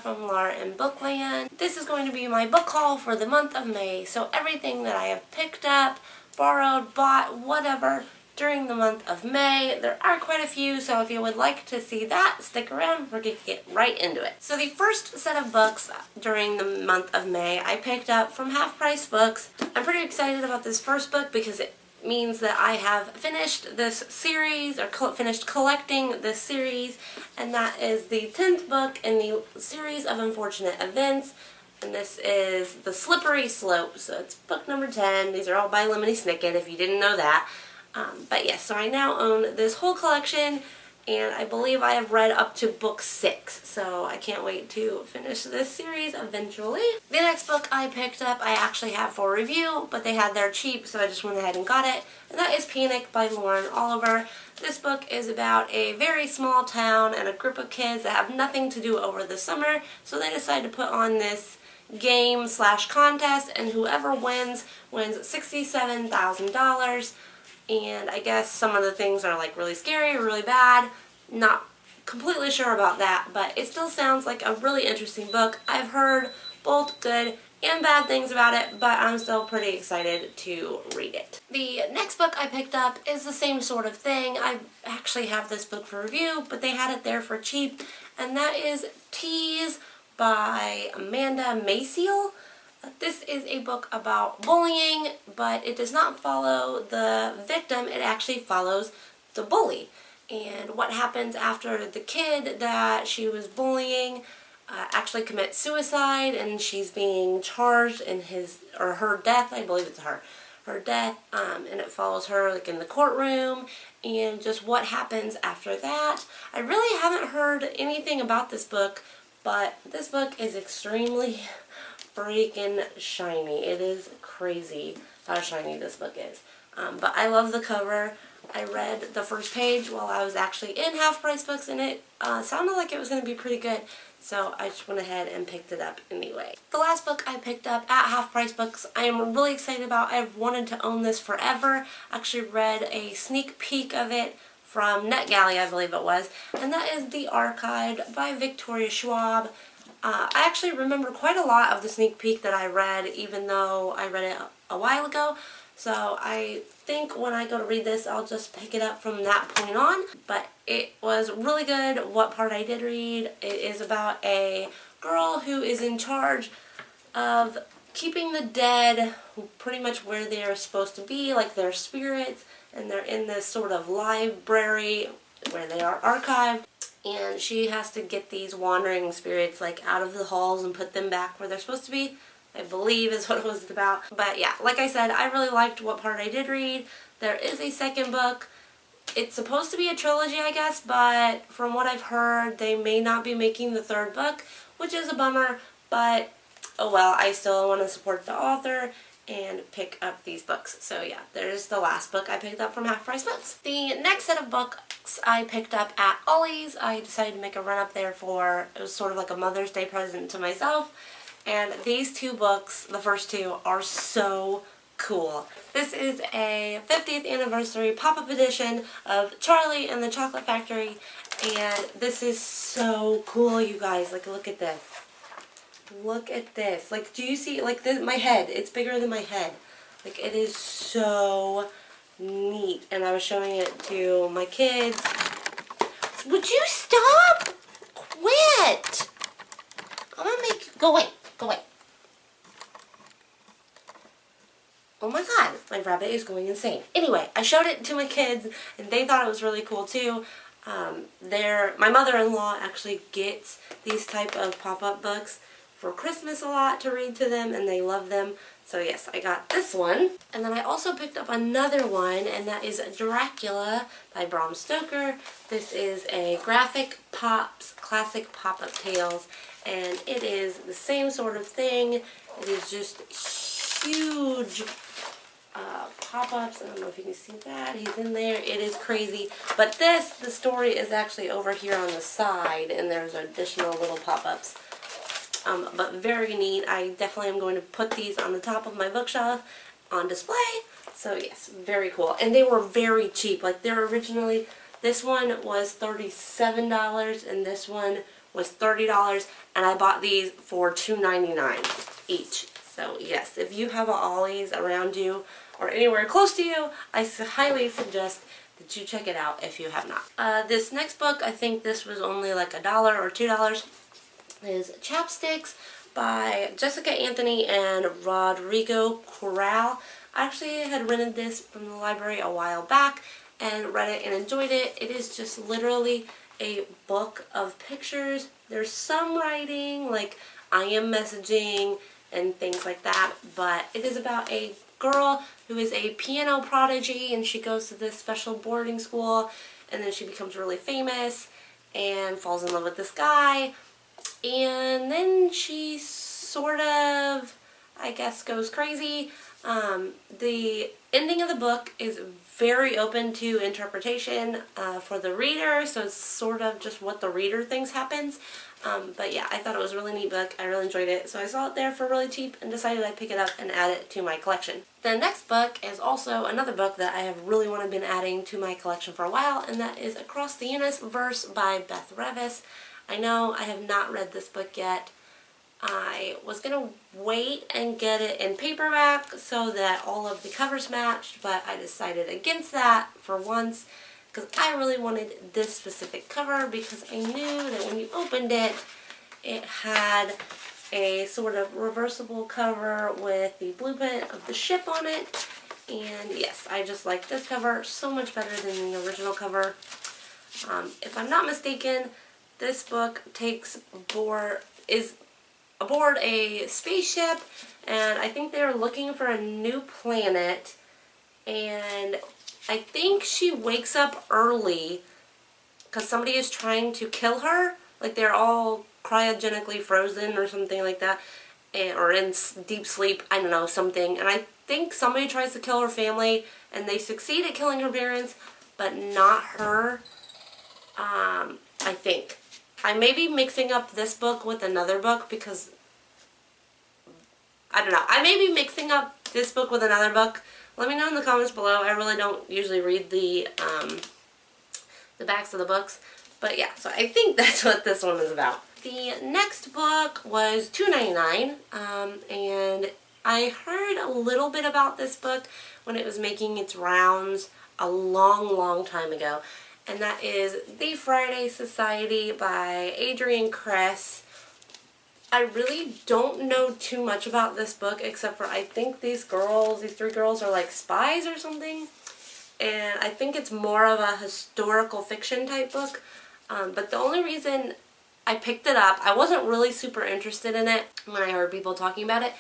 Laura from Laura and Bookland. This is going to be my book haul for the month of May. So everything that I have picked up, borrowed, bought, whatever, during the month of May. There are quite a few, so if you would like to see that, stick around. We're going to get right into it. So the first set of books during the month of May I picked up from Half Price Books. I'm pretty excited about this first book because it means that I have finished this series, or finished collecting this series, and that is the 10th book in the series of Unfortunate Events, and this is The Slippery Slope. So it's book number 10. These are all by Lemony Snicket, if you didn't know that. But yes, so I now own this whole collection, and I believe I have read up to book 6, so I can't wait to finish this series eventually. The next book I picked up I actually have for review, but they had their cheap, so I just went ahead and got it, and that is Panic by Lauren Oliver. This book is about a very small town and a group of kids that have nothing to do over the summer, so they decide to put on this game / contest, and whoever wins $67,000. And I guess some of the things are like really scary or really bad. Not completely sure about that, but it still sounds like a really interesting book. I've heard both good and bad things about it, but I'm still pretty excited to read it. The next book I picked up is the same sort of thing. I actually have this book for review, but they had it there for cheap, and that is Tease by Amanda Maciel. This is a book about bullying, but it does not follow the victim, it actually follows the bully. And what happens after the kid that she was bullying actually commits suicide, and she's being charged in his, or her death, I believe it's her death, and it follows her like in the courtroom, and just what happens after that. I really haven't heard anything about this book, but this book is extremely freaking shiny. It is crazy how shiny this book is. But I love the cover. I read the first page while I was actually in Half Price Books, and it sounded like it was going to be pretty good, so I just went ahead and picked it up anyway. The last book I picked up at Half Price Books I am really excited about. I've wanted to own this forever. Actually read a sneak peek of it from NetGalley, I believe it was, and that is The Archived by Victoria Schwab. I actually remember quite a lot of the sneak peek that I read, even though I read it a while ago. So I think when I go to read this, I'll just pick it up from that point on. But it was really good. What part I did read, it is about a girl who is in charge of keeping the dead pretty much where they are supposed to be, like their spirits, and they're in this sort of library where they are archived. And she has to get these wandering spirits like out of the halls and put them back where they're supposed to be, I believe is what it was about. But yeah, like I said, I really liked what part I did read. There is a second book. It's supposed to be a trilogy, I guess, but from what I've heard, they may not be making the third book, which is a bummer, but oh well, I still want to support the author and pick up these books. So yeah, there's the last book I picked up from Half Price Books. The next set of books I picked up at Ollies. I decided to make a run up there for, it was sort of like a Mother's Day present to myself. And these two books, the first two, are so cool. This is a 50th anniversary pop-up edition of Charlie and the Chocolate Factory. And this is so cool, you guys. Like, look at this. Look at this. Like, do you see, like, this, my head, it's bigger than my head. Like, it is so neat. And I was showing it to my kids. Would you stop? Quit! I'm gonna make you, go away, go away. Oh my god, my rabbit is going insane. Anyway, I showed it to my kids, and they thought it was really cool too. My mother-in-law actually gets these type of pop-up books for Christmas a lot to read to them, and they love them. So yes, I got this one. And then I also picked up another one, and that is Dracula by Bram Stoker. This is a Graphic Pops Classic Pop-Up Tales, and it is the same sort of thing. It is just huge pop-ups. I don't know if you can see that. He's in there. It is crazy. But this, the story is actually over here on the side, and there's additional little pop-ups. But very neat. I definitely am going to put these on the top of my bookshelf on display. So yes, very cool. And they were very cheap. Like, they're originally, this one was $37 and this one was $30, and I bought these for $2.99 each. So yes, if you have a Ollies around you or anywhere close to you, I highly suggest that you check it out if you have not. This next book, I think this was only like $1 or $2, is Chapsticks by Jessica Anthony and Rodrigo Corral. I actually had rented this from the library a while back and read it and enjoyed it. It is just literally a book of pictures. There's some writing, like I am messaging and things like that, but it is about a girl who is a piano prodigy, and she goes to this special boarding school, and then she becomes really famous and falls in love with this guy, and then she sort of, I guess, goes crazy. The ending of the book is very open to interpretation for the reader, so it's sort of just what the reader thinks happens. But yeah, I thought it was a really neat book. I really enjoyed it, so I saw it there for really cheap and decided I'd pick it up and add it to my collection. The next book is also another book that I have really been adding to my collection for a while, and that is Across the Universe by Beth Revis. I know I have not read this book yet. I was going to wait and get it in paperback so that all of the covers matched, but I decided against that for once because I really wanted this specific cover because I knew that when you opened it, it had a sort of reversible cover with the blueprint of the ship on it. And yes, I just like this cover so much better than the original cover. If I'm not mistaken, this book is aboard a spaceship, and I think they're looking for a new planet, and I think she wakes up early because somebody is trying to kill her. Like they're all cryogenically frozen or something like that, or in deep sleep, I don't know, something. And I think somebody tries to kill her family, and they succeed at killing her parents, but not her. I think. I may be mixing up this book with another book because, I don't know. I may be mixing up this book with another book. Let me know in the comments below. I really don't usually read the backs of the books. But yeah, so I think that's what this one is about. The next book was $2.99, and I heard a little bit about this book when it was making its rounds a long time ago. And that is The Friday Society by Adrienne Kress. I really don't know too much about this book except for I think these three girls are like spies or something. And I think it's more of a historical fiction type book. But the only reason I picked it up, I wasn't really super interested in it when I heard people talking about it.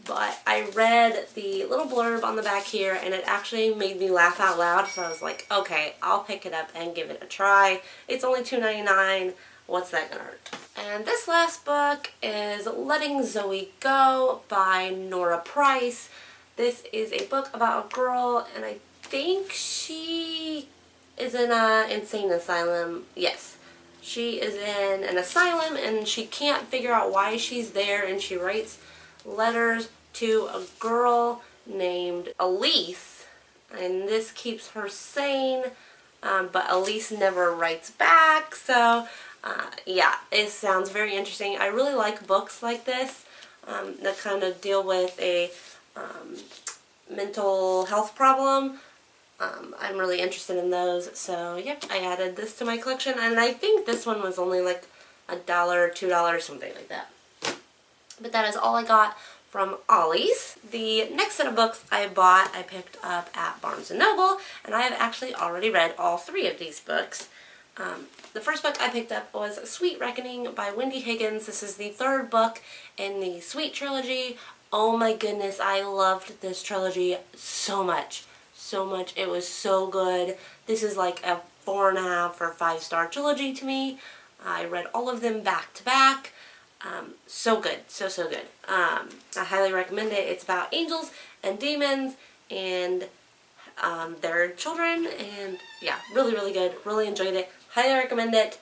But I read the little blurb on the back here, and it actually made me laugh out loud, so I was like, okay, I'll pick it up and give it a try. It's only $2.99. What's that gonna hurt? And this last book is Letting Zoe Go by Nora Price. This is a book about a girl, and I think she is in an insane asylum. Yes. She is in an asylum, and she can't figure out why she's there, and she writes letters to a girl named Elise, and this keeps her sane, but Elise never writes back, so yeah, it sounds very interesting. I really like books like this that kind of deal with a mental health problem. I'm really interested in those, so yep, I added this to my collection, and I think this one was only like $1, $2, something like that. But that is all I got from Ollies. The next set of books I picked up at Barnes & Noble, and I have actually already read all three of these books. The first book I picked up was Sweet Reckoning by Wendy Higgins. This is the third book in the Sweet trilogy. Oh my goodness, I loved this trilogy so much. So much. It was so good. This is like a 4.5 or 5-star trilogy to me. I read all of them back to back. So good. So good. I highly recommend it. It's about angels and demons and their children, and yeah, really good. Really enjoyed it. Highly recommend it.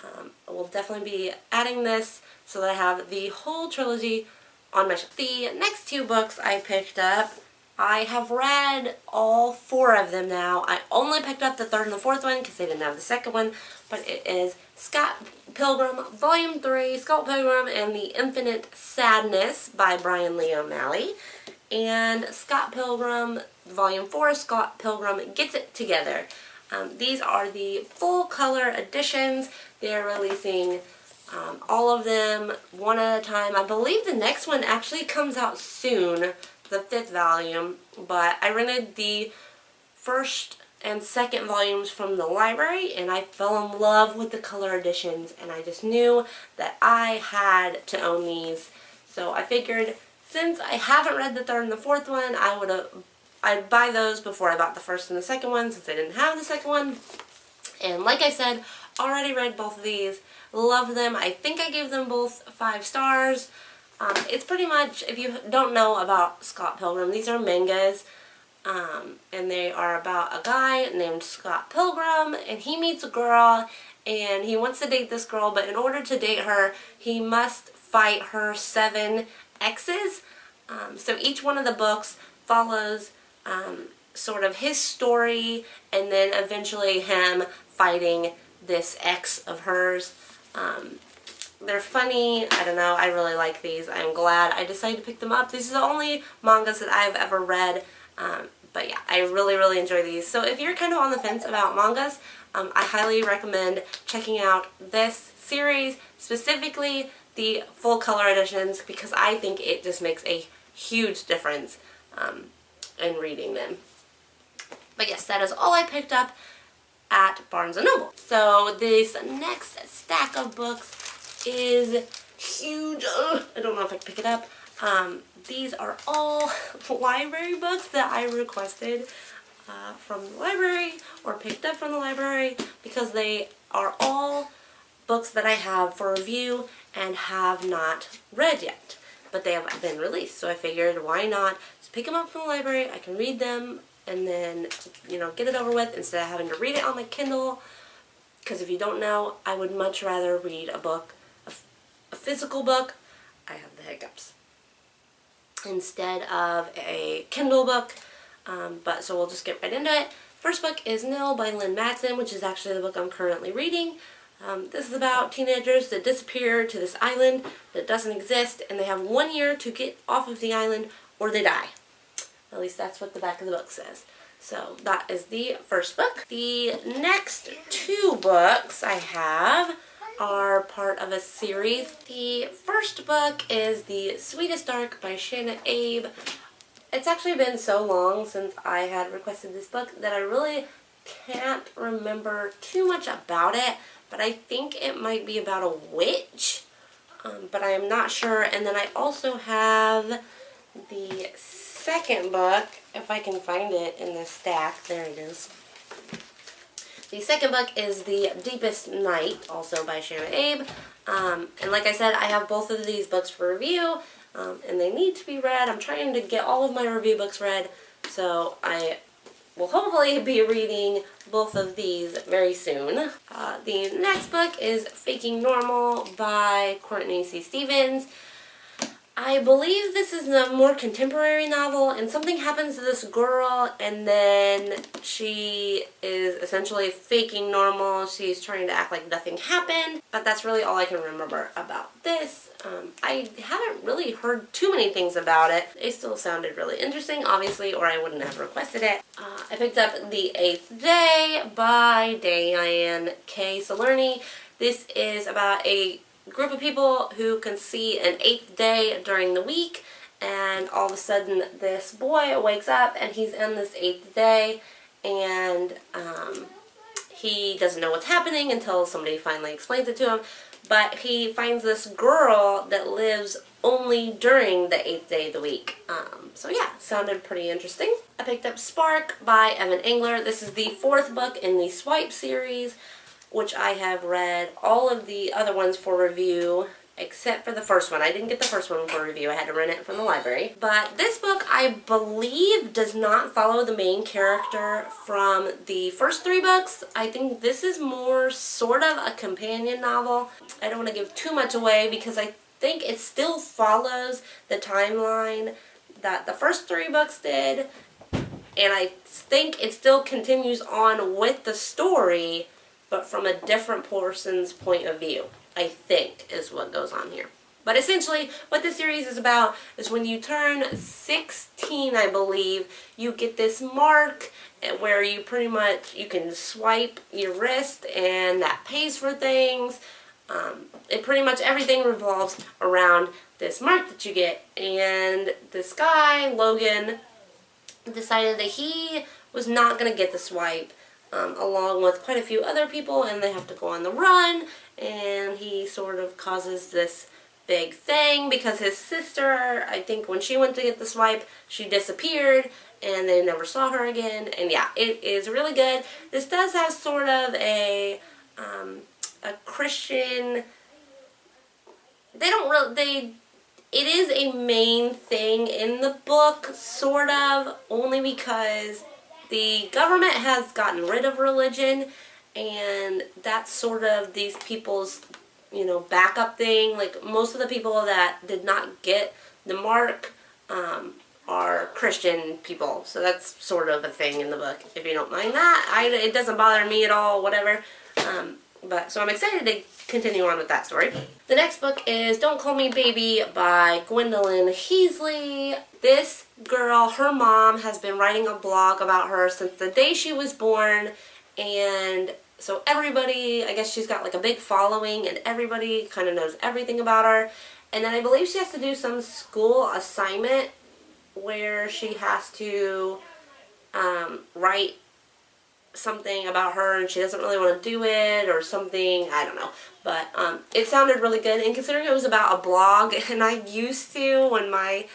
I will definitely be adding this so that I have the whole trilogy on my shelf. The next two books I picked up, I have read all 4 of them now. I only picked up the third and the fourth one because they didn't have the second one, but it is Scott Pilgrim Volume 3, Scott Pilgrim and the Infinite Sadness by Brian Lee O'Malley, and Scott Pilgrim Volume 4, Scott Pilgrim Gets It Together. These are the full color editions. They're releasing all of them one at a time. I believe the next one actually comes out soon, the 5th volume, but I rented the first and second volumes from the library and I fell in love with the color editions, and I just knew that I had to own these. So I figured, since I haven't read the 3rd and the 4th one, I'd buy those before I bought the 1st and the 2nd one, since I didn't have the 2nd one. And like I said, already read both of these, loved them. I think I gave them both 5 stars. It's pretty much, if you don't know about Scott Pilgrim, these are mangas. And they are about a guy named Scott Pilgrim, and he meets a girl, and he wants to date this girl, but in order to date her, he must fight her 7 exes. So each one of the books follows sort of his story, and then eventually him fighting this ex of hers. They're funny. I don't know. I really like these. I'm glad I decided to pick them up. These are the only mangas that I've ever read. But yeah, I really, really enjoy these. So if you're kind of on the fence about mangas, I highly recommend checking out this series, specifically the full color editions, because I think it just makes a huge difference in reading them. But yes, that is all I picked up at Barnes & Noble. So this next stack of books is huge. I don't know if I can pick it up. These are all library books that I requested from the library or picked up from the library, because they are all books that I have for review and have not read yet, but they have been released. So I figured, why not just pick them up from the library? I can read them and then, you know, get it over with instead of having to read it on my Kindle. Because if you don't know, I would much rather read a book, a physical book. I have the hiccups. Instead of a Kindle book, but so we'll just get right into it. First book is Nil by Lynn Matson, which is actually the book I'm currently reading. This is about teenagers that disappear to this island that doesn't exist, and they have 1 year to get off of the island or they die. At least that's what the back of the book says. So that is the first book. The next 2 books I have are part of a series. The first book is The Sweetest Dark by Shanna Abe. It's actually been so long since I had requested this book that I really can't remember too much about it, but I think it might be about a witch, but I am not sure. And then I also have the second book, if I can find it in this stack. There it is. The second book is The Deepest Night, also by Shanna Abe. And like I said, I have both of these books for review, and they need to be read. I'm trying to get all of my review books read, so I will hopefully be reading both of these very soon. The next book is Faking Normal by Courtney C. Stevens. I believe this is a more contemporary novel, and something happens to this girl, and then she is essentially faking normal. She's trying to act like nothing happened, but that's really all I can remember about this. I haven't really heard too many things about it. It still sounded really interesting, obviously, or I wouldn't have requested it. I picked up The Eighth Day by Diane K. Salerni. This is about a group of people who can see an 8th day during the week, and all of a sudden this boy wakes up and he's in this 8th day, and he doesn't know what's happening until somebody finally explains it to him. But he finds this girl that lives only during the 8th day of the week. So yeah, sounded pretty interesting. I picked up Spark by Evan Engler. This is the 4th book in the Swipe series, which I have read all of the other ones for review, except for the first one. I didn't get the first one for review. I had to rent it from the library. But this book, I believe, does not follow the main character from the first 3 books. I think this is more sort of a companion novel. I don't want to give too much away because I think it still follows the timeline that the first 3 books did. And I think it still continues on with the story but from a different person's point of view, I think, is what goes on here. But essentially, what this series is about is when you turn 16, I believe, you get this mark where you pretty much, you can swipe your wrist and that pays for things. It pretty much, everything revolves around this mark that you get. And this guy, Logan, decided that he was not going to get the swipe, along with quite a few other people, and they have to go on the run, and he sort of causes this big thing because his sister, I think when she went to get the swipe, she disappeared and they never saw her again. And yeah, it is really good. This does have sort of a Christian, it is a main thing in the book, sort of, only because the government has gotten rid of religion, and that's sort of these people's, you know, backup thing. Like, most of the people that did not get the mark are Christian people. So that's sort of a thing in the book, if you don't mind that. It doesn't bother me at all, whatever. So I'm excited to continue on with that story. The next book is Don't Call Me Baby by Gwendolyn Heasley. This girl, her mom, has been writing a blog about her since the day she was born, and so everybody, I guess she's got like a big following, and everybody kind of knows everything about her. And then I believe she has to do some school assignment where she has to write something about her, and she doesn't really want to do it or something, I don't know. But it sounded really good, and considering it was about a blog, and I used to, when my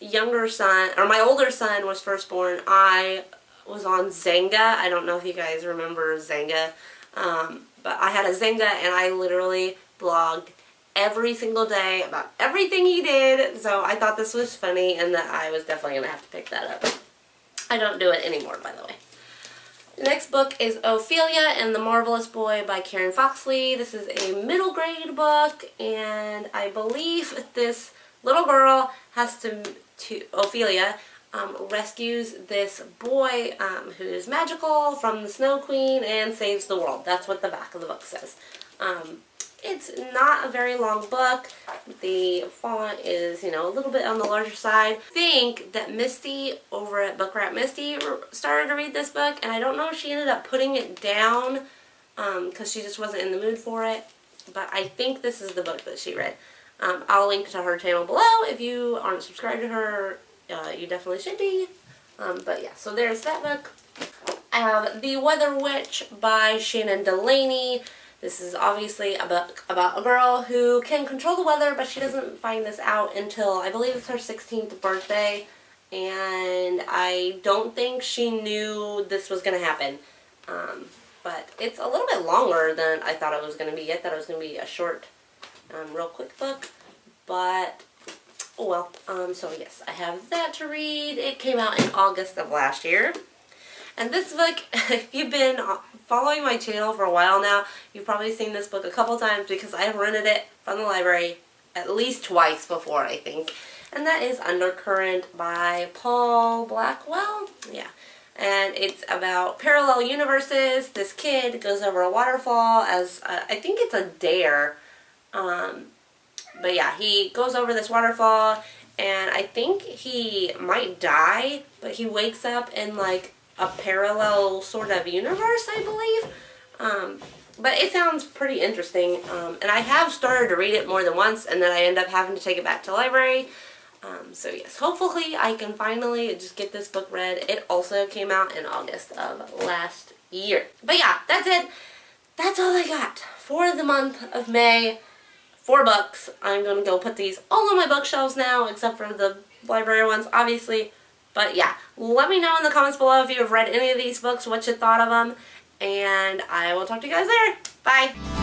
younger son, or my older son was first born, I was on Zynga. I don't know if you guys remember Zynga, but I had a Zynga, and I literally blogged every single day about everything he did, so I thought this was funny, and that I was definitely going to have to pick that up. I don't do it anymore, by the way. The next book is Ophelia and the Marvelous Boy by Karen Foxley. This is a middle grade book, and I believe this little girl has to Ophelia, rescues this boy who is magical from the Snow Queen and saves the world. That's what the back of the book says. It's not a very long book. The font is, you know, a little bit on the larger side. I think that Misty over at Book Rat Misty started to read this book, and I don't know if she ended up putting it down because she just wasn't in the mood for it. But I think this is the book that she read. I'll link to her channel below. If you aren't subscribed to her, you definitely should be. But yeah, so there's that book. I have The Weather Witch by Shannon Delaney. This is obviously a book about a girl who can control the weather, but she doesn't find this out until, I believe it's her 16th birthday, and I don't think she knew this was going to happen. But it's a little bit longer than I thought it was going to be. I thought it was going to be a short, real quick book, but oh well. So yes, I have that to read. It came out in August of last year. And this book, if you've been following my channel for a while now, you've probably seen this book a couple times because I have rented it from the library at least twice before, I think. And that is Undercurrent by Paul Blackwell. Yeah. And it's about parallel universes. This kid goes over a waterfall as, I think it's a dare. But yeah, he goes over this waterfall, and I think he might die, but he wakes up in like a parallel sort of universe, I believe. But it sounds pretty interesting, and I have started to read it more than once, and then I end up having to take it back to the library. So yes, hopefully I can finally just get this book read. It also came out in August of last year. But yeah, that's it. That's all I got for the month of May. 4 books. I'm going to go put these all on my bookshelves now, except for the library ones, obviously. But yeah, let me know in the comments below if you have read any of these books, what you thought of them, and I will talk to you guys later. Bye!